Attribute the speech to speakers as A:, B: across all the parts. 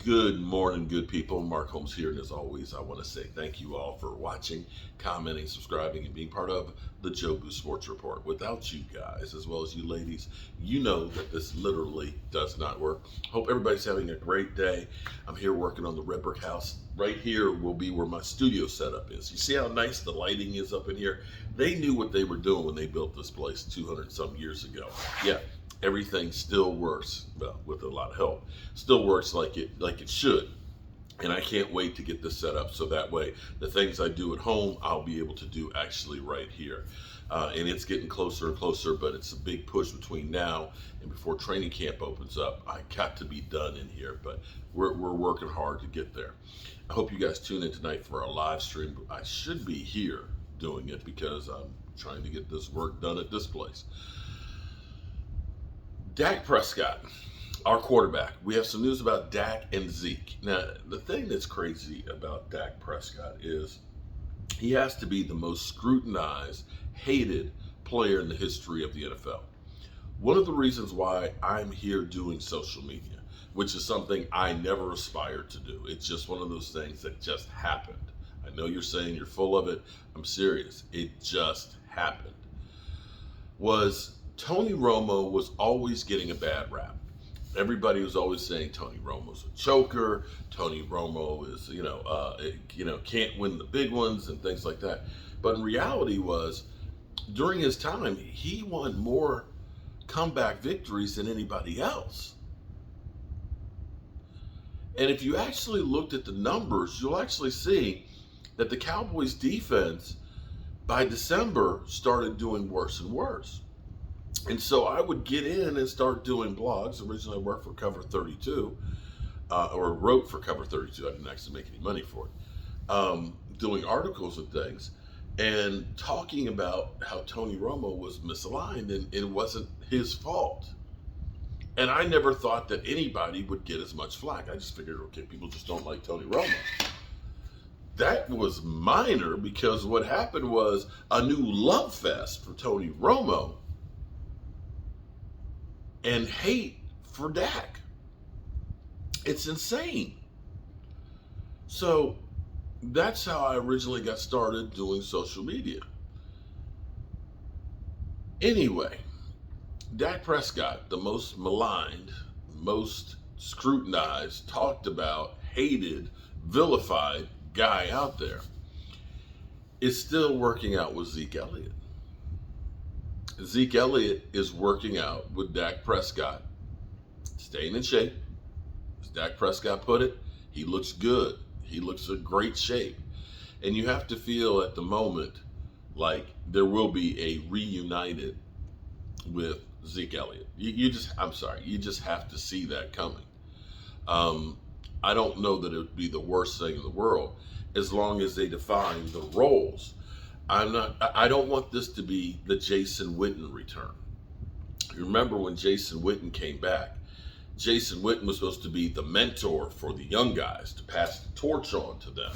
A: Good morning, good people. Mark Holmes here, and as always, I want to say thank you all for watching, commenting, subscribing, and being part of the Jobu Sports Report. Without you guys, as well as you ladies, you know that this literally does not work. Hope everybody's having a great day. I'm here working on the red brick house. Right here will be where my studio setup is. You see how nice the lighting is up in here? They knew what they were doing when they built this place 200 some years ago. Yeah. Everything still works, well, with a lot of help, still works like it should. And I can't wait to get this set up so that way the things I do at home, I'll be able to do actually right here. And it's getting closer and closer, but it's a big push between now and before training camp opens up. I got to be done in here, but we're working hard to get there. I hope you guys tune in tonight for our live stream. I should be here doing it because I'm trying to get this work done at this place. Dak Prescott, our quarterback. We have some news about Dak and Zeke. Now, the thing that's crazy about Dak Prescott is he has to be the most scrutinized, hated player in the history of the NFL. One of the reasons why I'm here doing social media, which is something I never aspired to do. It's just one of those things that just happened. I know you're saying you're full of it. I'm serious. It just happened. Tony Romo was always getting a bad rap. Everybody was always saying Tony Romo's a choker. Tony Romo is, can't win the big ones and things like that. But in reality during his time, he won more comeback victories than anybody else. And if you actually looked at the numbers, you'll actually see that the Cowboys defense by December started doing worse and worse. And so I would get in and start doing blogs. Originally, I worked for Cover 32, or wrote for Cover 32. I didn't actually make any money for it. Doing articles and things, and talking about how Tony Romo was misaligned, and it wasn't his fault. And I never thought that anybody would get as much flack. I just figured, okay, people just don't like Tony Romo. That was minor, because what happened was a new love fest for Tony Romo and hate for Dak. It's insane. So that's how I originally got started doing social media. Anyway, Dak Prescott, the most maligned, most scrutinized, talked about, hated, vilified guy out there, is still working out with Zeke Elliott. Zeke Elliott is working out with Dak Prescott, staying in shape. As Dak Prescott put it, he looks good. He looks in great shape. And you have to feel at the moment like there will be a reunited with Zeke Elliott. You just have to see that coming. I don't know that it would be the worst thing in the world as long as they define the roles. I don't want this to be the Jason Witten return. You remember when Jason Witten came back? Jason Witten was supposed to be the mentor for the young guys, to pass the torch on to them.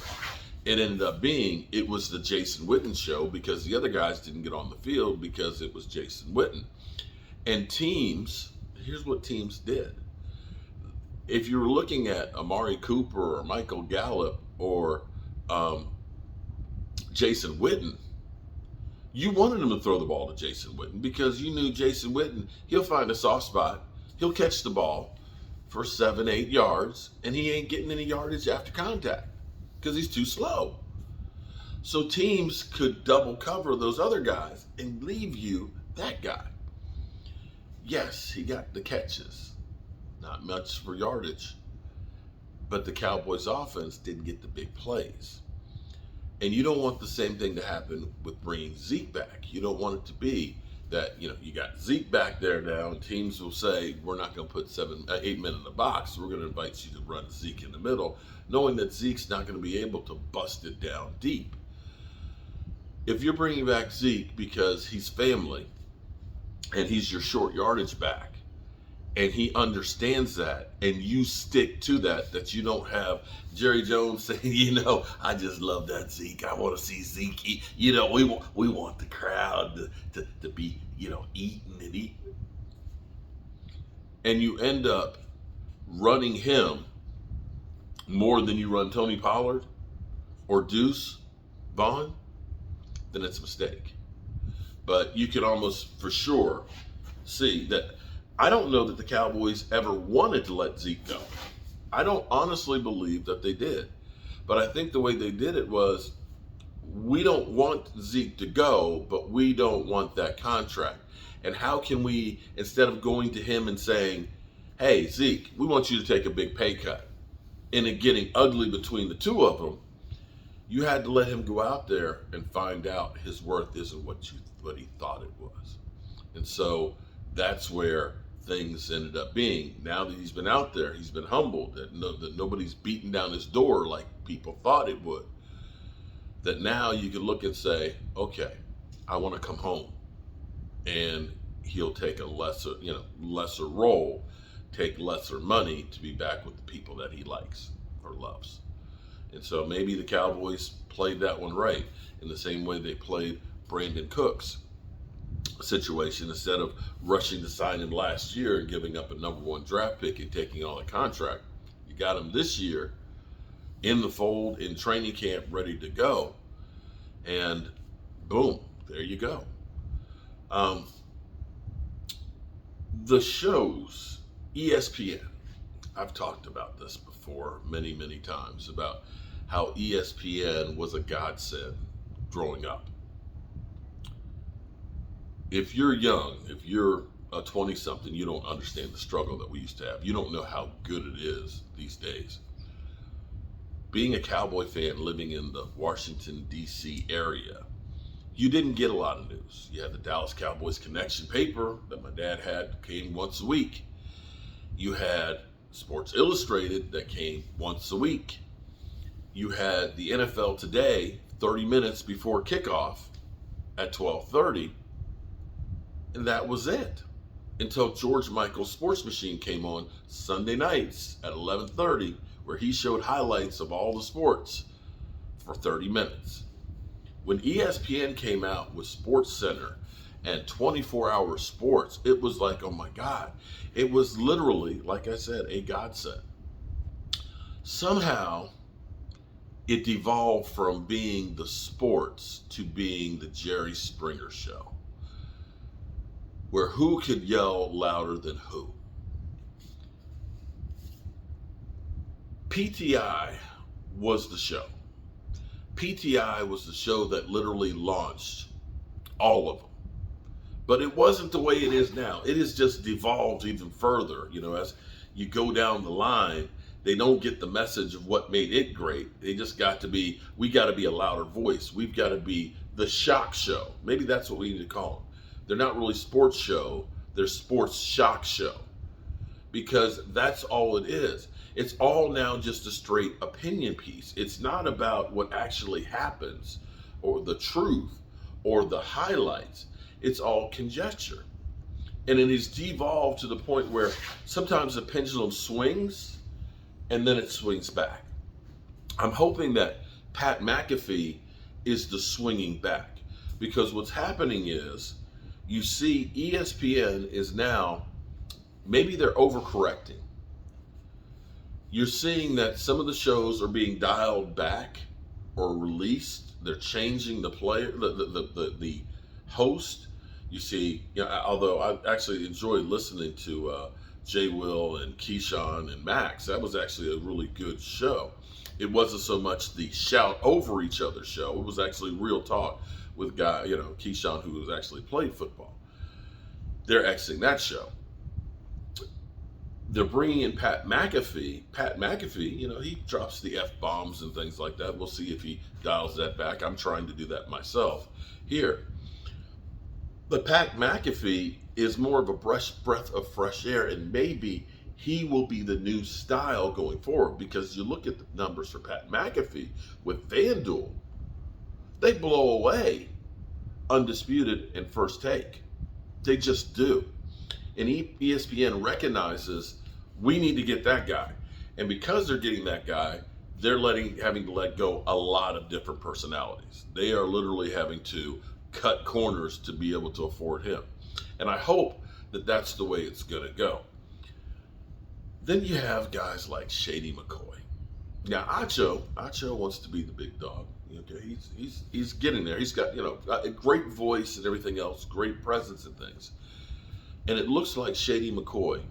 A: It ended up being, it was the Jason Witten show, because the other guys didn't get on the field because it was Jason Witten. And teams, here's what teams did. If you were looking at Amari Cooper or Michael Gallup or Jason Witten, you wanted him to throw the ball to Jason Witten, because you knew Jason Witten, he'll find a soft spot, he'll catch the ball for 7-8 yards, and he ain't getting any yardage after contact because he's too slow. So teams could double cover those other guys and leave you that guy. Yes, he got the catches, not much for yardage, but the Cowboys offense didn't get the big plays. And you don't want the same thing to happen with bringing Zeke back. You don't want it to be that, you got Zeke back there now, and teams will say, we're not going to put 8 men in the box. We're going to invite you to run Zeke in the middle, knowing that Zeke's not going to be able to bust it down deep. If you're bringing back Zeke because he's family and he's your short yardage back, and he understands that, and you stick to that you don't have Jerry Jones saying, I just love that Zeke. I want to see Zeke eat. We want the crowd to be, eating and eating. And you end up running him more than you run Tony Pollard or Deuce Vaughn, then it's a mistake. But you can almost for sure see that I don't know that the Cowboys ever wanted to let Zeke go. I don't honestly believe that they did. But I think the way they did it was, we don't want Zeke to go, but we don't want that contract. And how can we, instead of going to him and saying, hey, Zeke, we want you to take a big pay cut, and it getting ugly between the two of them, you had to let him go out there and find out his worth isn't what he thought it was. And so that's where things ended up being. Now that he's been out there, he's been humbled, that nobody's beating down his door like people thought it would. That now you can look and say, okay, I want to come home. And he'll take a lesser role, take lesser money to be back with the people that he likes or loves. And so maybe the Cowboys played that one right, in the same way they played Brandon Cooks situation. Instead of rushing to sign him last year and giving up a #1 draft pick and taking on a contract, you got him this year in the fold, in training camp, ready to go, and boom, there you go. The shows, ESPN, I've talked about this before many, many times, about how ESPN was a godsend growing up. If you're young, if you're a 20-something, you don't understand the struggle that we used to have. You don't know how good it is these days. Being a Cowboy fan living in the Washington, D.C. area, you didn't get a lot of news. You had the Dallas Cowboys Connection paper that my dad had, came once a week. You had Sports Illustrated that came once a week. You had the NFL Today 30 minutes before kickoff at 12:30, and that was it. Until George Michael's Sports Machine came on Sunday nights at 11:30, where he showed highlights of all the sports for 30 minutes. When ESPN came out with Sports Center and 24-hour sports, it was like, oh my God. It was literally, like I said, a godsend. Somehow, it devolved from being the sports to being the Jerry Springer show, where who could yell louder than who. PTI was the show. PTI was the show that literally launched all of them. But it wasn't the way it is now. It has just devolved even further. As you go down the line, they don't get the message of what made it great. They just we got to be a louder voice. We've got to be the shock show. Maybe that's what we need to call them. They're not really sports show. They're sports shock show. Because that's all it is. It's all now just a straight opinion piece. It's not about what actually happens or the truth or the highlights. It's all conjecture. And it is devolved to the point where sometimes the pendulum swings and then it swings back. I'm hoping that Pat McAfee is the swinging back, because what's happening is you see ESPN is now, maybe they're overcorrecting. You're seeing that some of the shows are being dialed back or released. They're changing the player, the host. You see, although I actually enjoyed listening to Jay Will and Keyshawn and Max. That was actually a really good show. It wasn't so much the shout over each other show. It was actually real talk with Keyshawn, who has actually played football. They're exiting that show. They're bringing in Pat McAfee. Pat McAfee, he drops the F-bombs and things like that. We'll see if he dials that back. I'm trying to do that myself here. But Pat McAfee is more of a breath of fresh air, and maybe he will be the new style going forward, because you look at the numbers for Pat McAfee with FanDuel, they blow away Undisputed and First Take. They just do. And ESPN recognizes we need to get that guy. And because they're getting that guy, they're having to let go a lot of different personalities. They are literally having to cut corners to be able to afford him. And I hope that that's the way it's going to go. Then you have guys like Shady McCoy. Now Acho wants to be the big dog. Okay, he's getting there. He's got a great voice and everything else, great presence and things. And it looks like Shady McCoy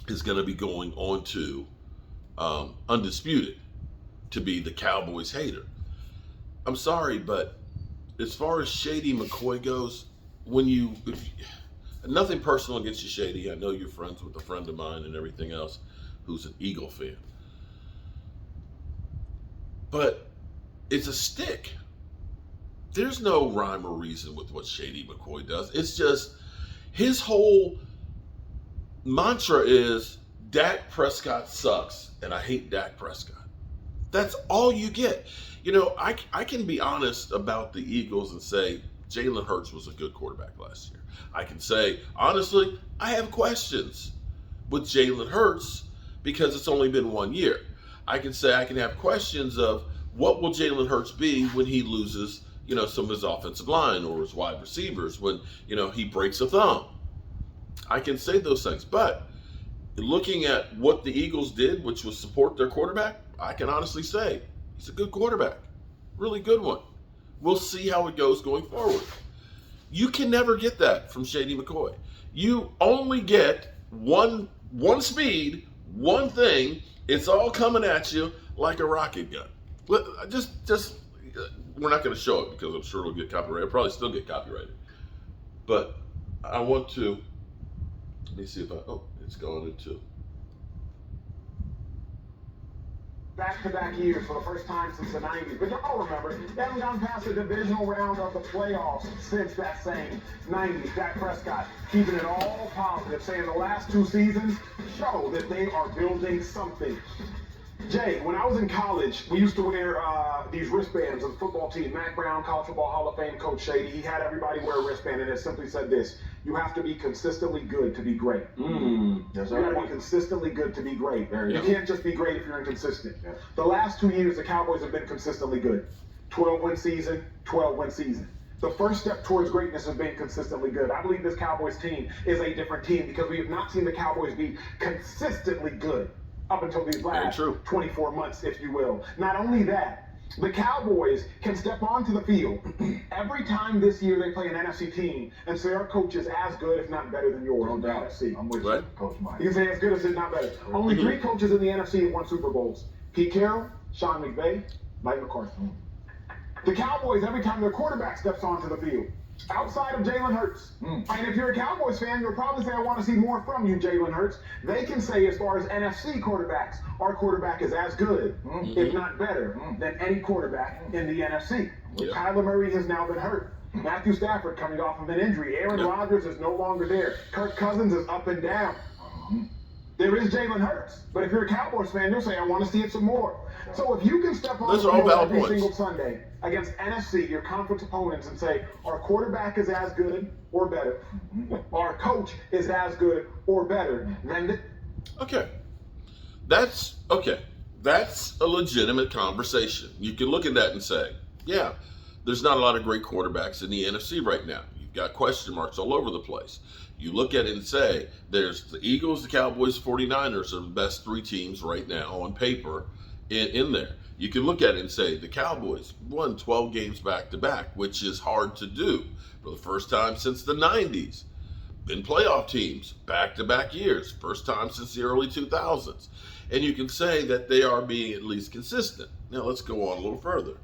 A: is going to be going on to Undisputed to be the Cowboys hater. I'm sorry, but as far as Shady McCoy goes, nothing personal against you, Shady. I know you're friends with a friend of mine and everything else who's an Eagle fan. But it's a stick. There's no rhyme or reason with what Shady McCoy does. It's just his whole mantra is Dak Prescott sucks, and I hate Dak Prescott. That's all you get. I can be honest about the Eagles and say Jalen Hurts was a good quarterback last year. I can say, honestly, I have questions with Jalen Hurts because it's only been 1 year. I can say I can have questions of what will Jalen Hurts be when he loses, some of his offensive line or his wide receivers, when, he breaks a thumb. I can say those things. But looking at what the Eagles did, which was support their quarterback, I can honestly say he's a good quarterback. Really good one. We'll see how it goes going forward. You can never get that from Shady McCoy. You only get one speed, one thing. It's all coming at you like a rocket gun. Just we're not going to show it because I'm sure it'll get copyrighted. It'll probably still get copyrighted. But I want to, let me see if it's going into.
B: Back-to-back years for the first time since the 90s. But y'all remember, they haven't gone past the divisional round of the playoffs since that same 90s. Dak Prescott keeping it all positive, saying the last 2 seasons show that they are building something. Jay, when I was in college, we used to wear these wristbands of the football team. Mac Brown, College Football Hall of Fame coach Shady, he had everybody wear a wristband, and it simply said this: you have to be consistently good to be great.
C: Yes,
B: You got to be consistently good to be great.
C: There you
B: You
C: go.
B: can't just be great if you're inconsistent.
C: Yeah.
B: The last 2 years, the Cowboys have been consistently good. 12-win season, 12-win season. The first step towards greatness has been consistently good. I believe this Cowboys team is a different team because we have not seen the Cowboys be consistently good up until these last 24 months, if you will. Not only that, the Cowboys can step onto the field every time this year they play an NFC team and say our coach is as good, if not better than yours in the NFC.
C: I'm with
A: Right.
C: you, Coach Mike.
B: You can say as good as if not better. Only 3 coaches in the NFC have won Super Bowls: Pete Carroll, Sean McVay, Mike McCarthy. The Cowboys, every time their quarterback steps onto the field, outside of Jalen Hurts. And if you're a Cowboys fan, you'll probably say, I want to see more from you, Jalen Hurts. They can say, as far as NFC quarterbacks, our quarterback is as good, if not better, than any quarterback in the NFC.
A: Yeah.
B: Kyler Murray has now been hurt. Matthew Stafford coming off of an injury. Aaron Rodgers is no longer there. Kirk Cousins is up and down. There is Jalen Hurts. But if you're a Cowboys fan, you'll say, I want to see it some more. So if you can step on
A: Those
B: the
A: are all
B: field
A: valid
B: every
A: points.
B: single Sunday against NFC, your conference opponents, and say, our quarterback is as good or better, our coach is as good or better, then
A: Okay. That's a legitimate conversation. You can look at that and say, yeah, there's not a lot of great quarterbacks in the NFC right now. You've got question marks all over the place. You look at it and say, there's the Eagles, the Cowboys, 49ers are the best 3 teams right now on paper in there. You can look at it and say, the Cowboys won 12 games back-to-back, which is hard to do for the first time since the 90s. Been playoff teams back-to-back years, first time since the early 2000s. And you can say that they are being at least consistent. Now let's go on a little further.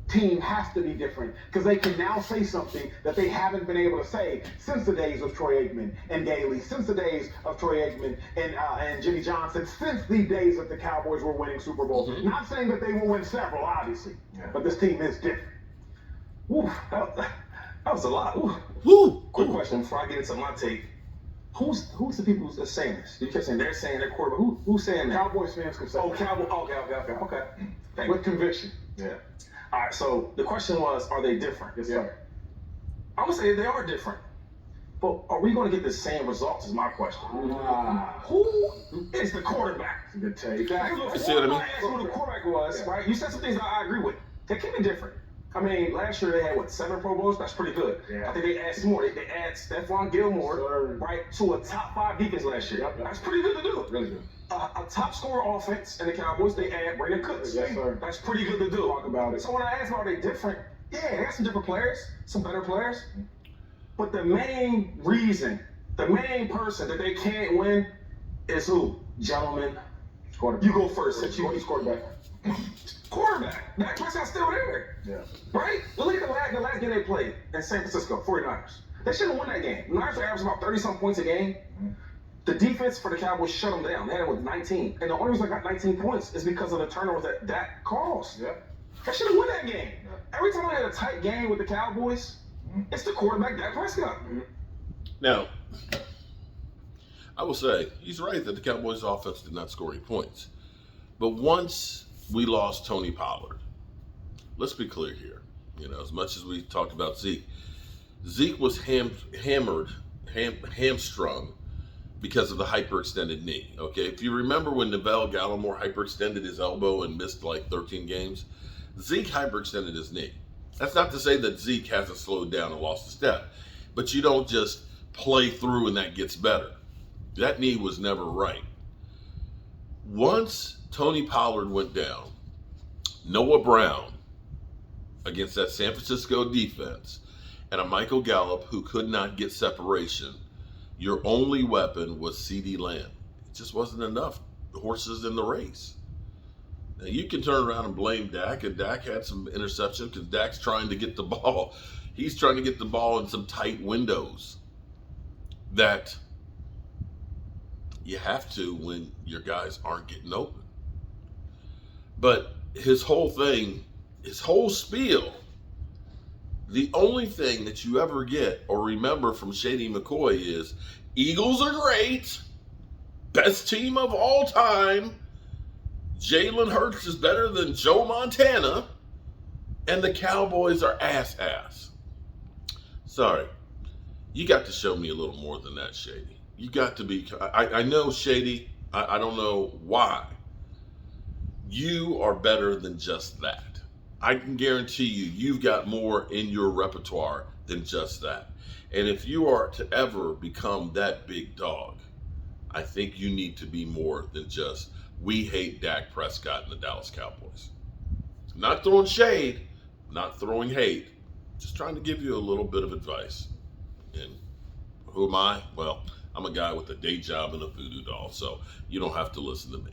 B: team has to be different because they can now say something that they haven't been able to say since the days of Troy Aikman and Gailey, since the days of Troy Aikman and Jimmy Johnson, since the days that the Cowboys were winning Super Bowls. Not saying that they will win several, obviously, but this team is different.
C: Woo, that was a lot. Woo.
A: Woo.
C: Quick question before I get into my take. Who's the people that's saying this? You kept saying they're saying their quarterback. Who's saying that?
B: Cowboys fans can say
C: Oh,
B: that.
C: Cowboy. Okay. Thank
B: With
C: you.
B: conviction.
C: Yeah. All right. So the question was, are they different?
B: Yes, sir.
C: I'm gonna say they are different, but are we gonna get the same results? Is my question. Who is the quarterback?
B: It's a good take.
C: Look,
A: See what I mean?
C: asked who the quarterback was, right? You said some things I agree with. They can be different. I mean, last year they had, what, 7 Pro Bowls? That's pretty good.
B: Yeah.
C: I think they add some more. They add Stephon Gilmore,
B: Sure.
C: right, to a top 5 defense last year.
B: Yep.
C: That's pretty good to do.
B: Really good.
C: A top scorer offense in the Cowboys, they add Brandon Cooks.
B: Yes, sir.
C: That's pretty good to do.
B: Talk about it.
C: So when I ask about are they different, yeah, they got some different players, some better players. But the main reason, the main person that they can't win is who? Gentlemen,
B: Quarterback.
C: you go first. Since you
B: He's quarterback.
C: quarterback. Dak Prescott's still there.
B: Yeah.
C: Right? Look at the last game they played in San Francisco, 49ers. They should have won that game. The Niners were averaging about 30-something points a game. The defense for the Cowboys shut them down. They had them with 19. And the only reason I got 19 points is because of the turnovers that Dak caused.
B: Yeah.
C: They should have won that game. Every time I had a tight game with the Cowboys, it's the quarterback, Dak Prescott.
A: Now, I will say, he's right that the Cowboys' offense did not score any points. But once we lost Tony Pollard, let's be clear here. You know, as much as we talked about Zeke was hamstrung because of the hyperextended knee. Okay, if you remember when Neville Gallimore hyperextended his elbow and missed like 13 games, Zeke hyperextended his knee. That's not to say that Zeke hasn't slowed down and lost a step, but you don't just play through and that gets better. That knee was never right. Once Tony Pollard went down, Noah Brown against that San Francisco defense and a Michael Gallup who could not get separation, your only weapon was CeeDee Lamb. It just wasn't enough horses in the race. Now you can turn around and blame Dak, and Dak had some interception because Dak's trying to get the ball. He's trying to get the ball in some tight windows that you have to when your guys aren't getting open. But his whole thing, his whole spiel, the only thing that you ever get or remember from Shady McCoy is Eagles are great, best team of all time, Jalen Hurts is better than Joe Montana, and the Cowboys are ass. Sorry, you got to show me a little more than that, Shady. You got to be, I know, Shady, I don't know why. You are better than just that. I can guarantee you, you've got more in your repertoire than just that. And if you are to ever become that big dog, I think you need to be more than just, we hate Dak Prescott and the Dallas Cowboys. Not throwing shade, not throwing hate, just trying to give you a little bit of advice. And who am I? Well, I'm a guy with a day job and a voodoo doll, so you don't have to listen to me.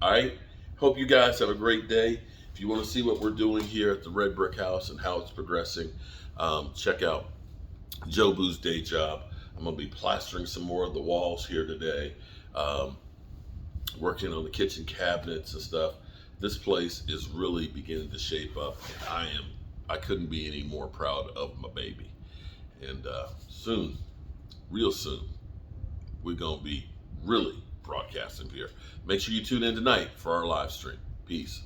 A: All right? Hope you guys have a great day. If you want to see what we're doing here at the Red Brick House and how it's progressing, check out Joe Boo's day job. I'm going to be plastering some more of the walls here today, working on the kitchen cabinets and stuff. This place is really beginning to shape up, and I couldn't be any more proud of my baby. And soon, real soon, we're going to be really broadcasting here. Make sure you tune in tonight for our live stream. Peace.